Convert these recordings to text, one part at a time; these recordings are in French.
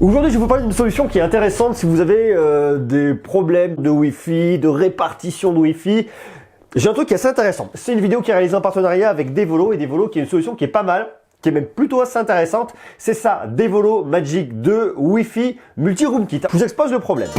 Aujourd'hui, je vais vous parler d'une solution qui est intéressante si vous avez des problèmes de Wi-Fi, de répartition de Wi-Fi. J'ai un truc qui est assez intéressant. C'est une vidéo qui est réalisée en partenariat avec Devolo, et Devolo qui est une solution qui est pas mal, qui est même plutôt assez intéressante. C'est ça, Devolo Magic 2 Wi-Fi Multi-Room Kit. Je vous expose le problème.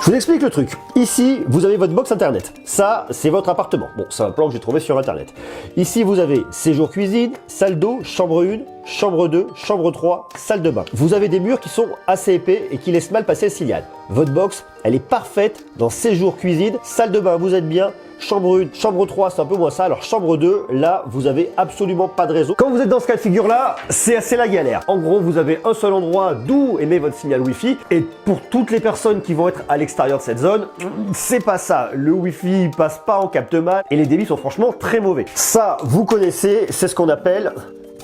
Je vous explique le truc. Ici, vous avez votre box internet. Ça, c'est votre appartement. Bon, c'est un plan que j'ai trouvé sur internet. Ici, vous avez séjour cuisine, salle d'eau, chambre 1, chambre 2, chambre 3, salle de bain. Vous avez des murs qui sont assez épais et qui laissent mal passer le signal. Votre box, elle est parfaite dans séjour cuisine, salle de bain, vous êtes bien. Chambre 1, chambre 3, c'est un peu moins ça. Alors chambre 2, là, vous avez absolument pas de réseau. Quand vous êtes dans ce cas de figure-là, c'est assez la galère. En gros, vous avez un seul endroit d'où émet votre signal Wi-Fi. Et pour toutes les personnes qui vont être à l'extérieur de cette zone, c'est pas ça. Le Wi-Fi passe pas en capte mal et les débits sont franchement très mauvais. Ça, vous connaissez, c'est ce qu'on appelle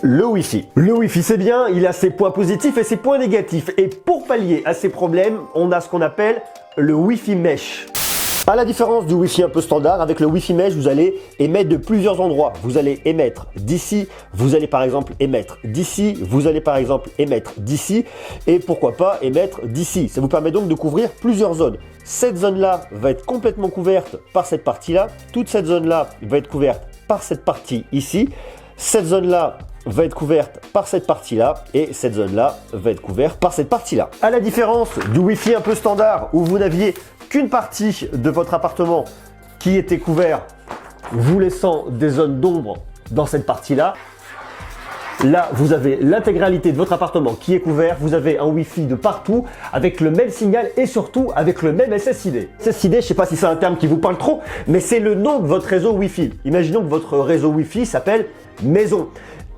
le Wi-Fi. Le Wi-Fi, c'est bien, il a ses points positifs et ses points négatifs. Et pour pallier à ces problèmes, on a ce qu'on appelle le Wi-Fi Mesh. À la différence du Wi-Fi un peu standard, avec le Wi-Fi Mesh, vous allez émettre de plusieurs endroits. Vous allez émettre d'ici, vous allez par exemple émettre d'ici, vous allez par exemple émettre d'ici, et pourquoi pas émettre d'ici. Ça vous permet donc de couvrir plusieurs zones. Cette zone-là va être complètement couverte par cette partie-là. Toute cette zone-là va être couverte par cette partie ici. Cette zone-là va être couverte par cette partie-là et cette zone-là va être couverte par cette partie-là. À la différence du Wi-Fi un peu standard où vous n'aviez qu'une partie de votre appartement qui était couvert, vous laissant des zones d'ombre dans cette partie-là. Là, vous avez l'intégralité de votre appartement qui est couvert. Vous avez un Wi-Fi de partout avec le même signal et surtout avec le même SSID. SSID, je ne sais pas si c'est un terme qui vous parle trop, mais c'est le nom de votre réseau Wi-Fi. Imaginons que votre réseau Wi-Fi s'appelle Maison.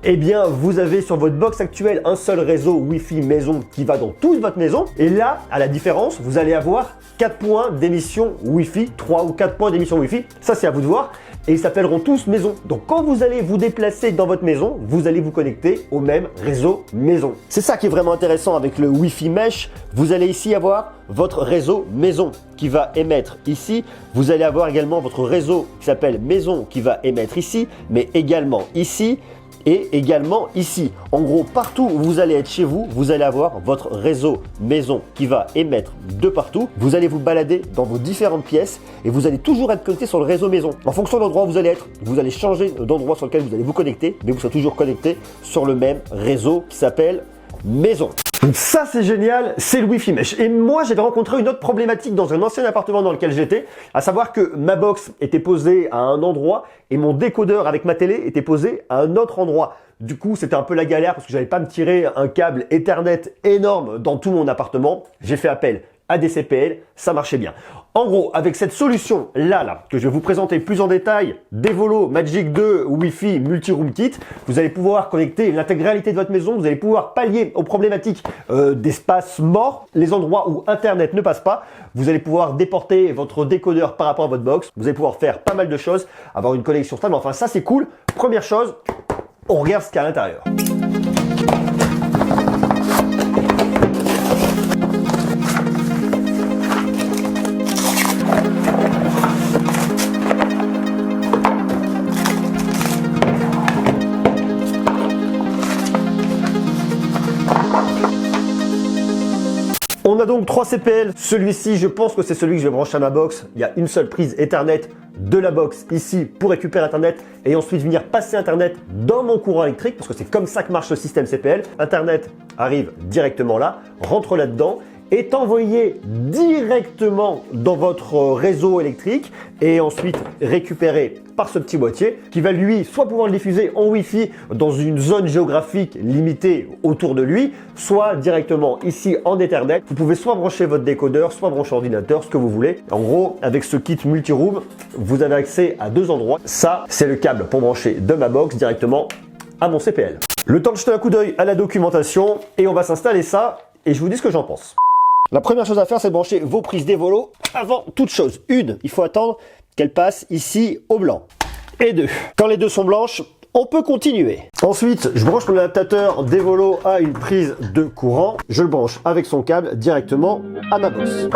Eh bien, vous avez sur votre box actuelle un seul réseau Wi-Fi maison qui va dans toute votre maison. Et là, à la différence, vous allez avoir 4 points d'émission Wi-Fi, 3 ou 4 points d'émission Wi-Fi. Ça, c'est à vous de voir. Et ils s'appelleront tous maison. Donc, quand vous allez vous déplacer dans votre maison, vous allez vous connecter au même réseau maison. C'est ça qui est vraiment intéressant avec le Wi-Fi Mesh. Vous allez ici avoir votre réseau maison qui va émettre ici. Vous allez avoir également votre réseau qui s'appelle maison qui va émettre ici, mais également ici. Et également ici. En gros, partout où vous allez être chez vous, vous allez avoir votre réseau maison qui va émettre de partout. Vous allez vous balader dans vos différentes pièces et vous allez toujours être connecté sur le réseau maison. En fonction de l'endroit où vous allez être, vous allez changer d'endroit sur lequel vous allez vous connecter, mais vous serez toujours connecté sur le même réseau qui s'appelle maison. Donc ça c'est génial, c'est le Wi-Fi Mesh. Et moi j'avais rencontré une autre problématique dans un ancien appartement dans lequel j'étais, à savoir que ma box était posée à un endroit et mon décodeur avec ma télé était posé à un autre endroit. Du coup c'était un peu la galère parce que j'avais pas me tirer un câble Ethernet énorme dans tout mon appartement. J'ai fait appel à des CPL, ça marchait bien. En gros, avec cette solution là, que je vais vous présenter plus en détail, Devolo Magic 2 Wi-Fi Multi-Room Kit, vous allez pouvoir connecter l'intégralité de votre maison, vous allez pouvoir pallier aux problématiques d'espace mort, les endroits où Internet ne passe pas, vous allez pouvoir déporter votre décodeur par rapport à votre box, vous allez pouvoir faire pas mal de choses, avoir une connexion stable, enfin ça c'est cool. Première chose, on regarde ce qu'il y a à l'intérieur. On a donc 3 CPL. Celui-ci, je pense que c'est celui que je vais brancher à ma box. Il y a une seule prise Ethernet de la box ici pour récupérer Internet et ensuite venir passer Internet dans mon courant électrique parce que c'est comme ça que marche le système CPL. Internet arrive directement là, rentre là-dedans, est envoyé directement dans votre réseau électrique et ensuite récupéré par ce petit boîtier qui va lui soit pouvoir le diffuser en Wi-Fi dans une zone géographique limitée autour de lui, soit directement ici en Ethernet. Vous pouvez soit brancher votre décodeur, soit brancher ordinateur, ce que vous voulez. En gros, avec ce kit multi-room, vous avez accès à 2 endroits. Ça, c'est le câble pour brancher de ma box directement à mon CPL. Le temps de jeter un coup d'œil à la documentation et on va s'installer ça et je vous dis ce que j'en pense. La première chose à faire, c'est de brancher vos prises Devolo avant toute chose. 1, il faut attendre qu'elle passe ici au blanc. Et 2, quand les deux sont blanches, on peut continuer. Ensuite, je branche mon adaptateur Devolo à une prise de courant. Je le branche avec son câble directement à ma box.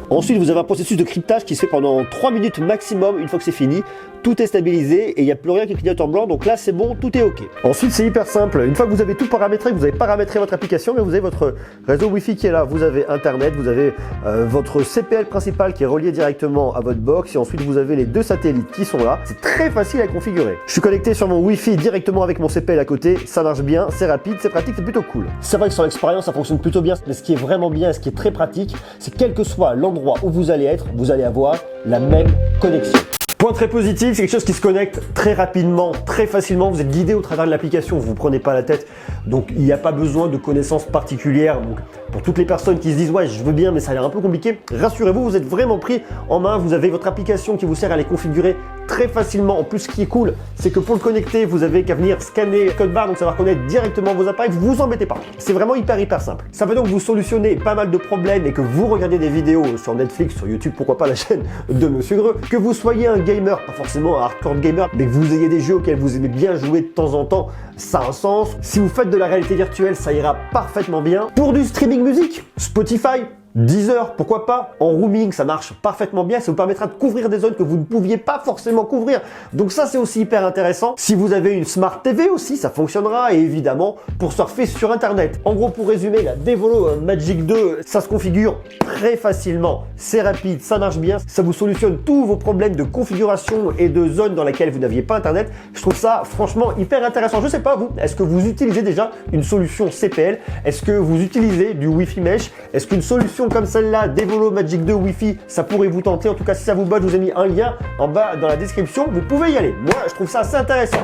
Ensuite, vous avez un processus de cryptage qui se fait pendant 3 minutes maximum. Une fois que c'est fini, tout est stabilisé et il n'y a plus rien qui clignote en blanc. Donc là, c'est bon, tout est OK. Ensuite, c'est hyper simple. Une fois que vous avez tout paramétré, que vous avez paramétré votre application, mais vous avez votre réseau Wi-Fi qui est là. Vous avez Internet, vous avez votre CPL principal qui est relié directement à votre box et ensuite vous avez les deux satellites qui sont là. C'est très facile à configurer. Je suis connecté sur mon Wi-Fi directement avec mon CPL à côté. Ça marche bien, c'est rapide, c'est pratique, c'est plutôt cool. C'est vrai que sur l'expérience, ça fonctionne plutôt bien. Mais ce qui est vraiment bien et ce qui est très pratique, c'est quel que soit l'endroit où vous allez être, vous allez avoir la même connexion. Point très positif, c'est quelque chose qui se connecte très rapidement, très facilement. Vous êtes guidé au travers de l'application, vous ne vous prenez pas la tête. Donc il n'y a pas besoin de connaissances particulières. Donc, pour toutes les personnes qui se disent ouais je veux bien mais ça a l'air un peu compliqué, rassurez-vous, vous êtes vraiment pris en main. Vous avez votre application qui vous sert à les configurer très facilement. En plus, ce qui est cool, c'est que pour le connecter, vous avez qu'à venir scanner le code barre, donc ça va reconnaître directement vos appareils. Vous embêtez pas. C'est vraiment hyper simple. Ça veut donc vous solutionner pas mal de problèmes et que vous regardez des vidéos sur Netflix, sur YouTube, pourquoi pas la chaîne de Monsieur Greux, que vous soyez un gamer, pas forcément un hardcore gamer, mais que vous ayez des jeux auxquels vous aimez bien jouer de temps en temps, ça a un sens. Si vous faites de la réalité virtuelle, ça ira parfaitement bien. Pour du streaming musique, Spotify, Deezer, pourquoi pas, en roaming, ça marche parfaitement bien, ça vous permettra de couvrir des zones que vous ne pouviez pas forcément couvrir. Donc ça, c'est aussi hyper intéressant. Si vous avez une Smart TV aussi, ça fonctionnera, et évidemment, pour surfer sur Internet. En gros, pour résumer, la Devolo Magic 2, ça se configure très facilement, c'est rapide, ça marche bien, ça vous solutionne tous vos problèmes de configuration et de zones dans lesquelles vous n'aviez pas Internet. Je trouve ça franchement hyper intéressant. Je sais pas vous, est-ce que vous utilisez déjà une solution CPL? Est-ce que vous utilisez du Wi-Fi Mesh? Est-ce qu'une solution comme celle-là, Devolo Magic 2 Wi-Fi, ça pourrait vous tenter? En tout cas, si ça vous botte, je vous ai mis un lien en bas dans la description. Vous pouvez y aller. Moi, je trouve ça assez intéressant.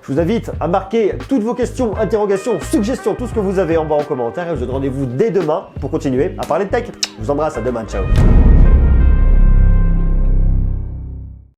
Je vous invite à marquer toutes vos questions, interrogations, suggestions, tout ce que vous avez en bas en commentaire. Et je vous donne rendez-vous dès demain pour continuer à parler de tech. Je vous embrasse, à demain, ciao.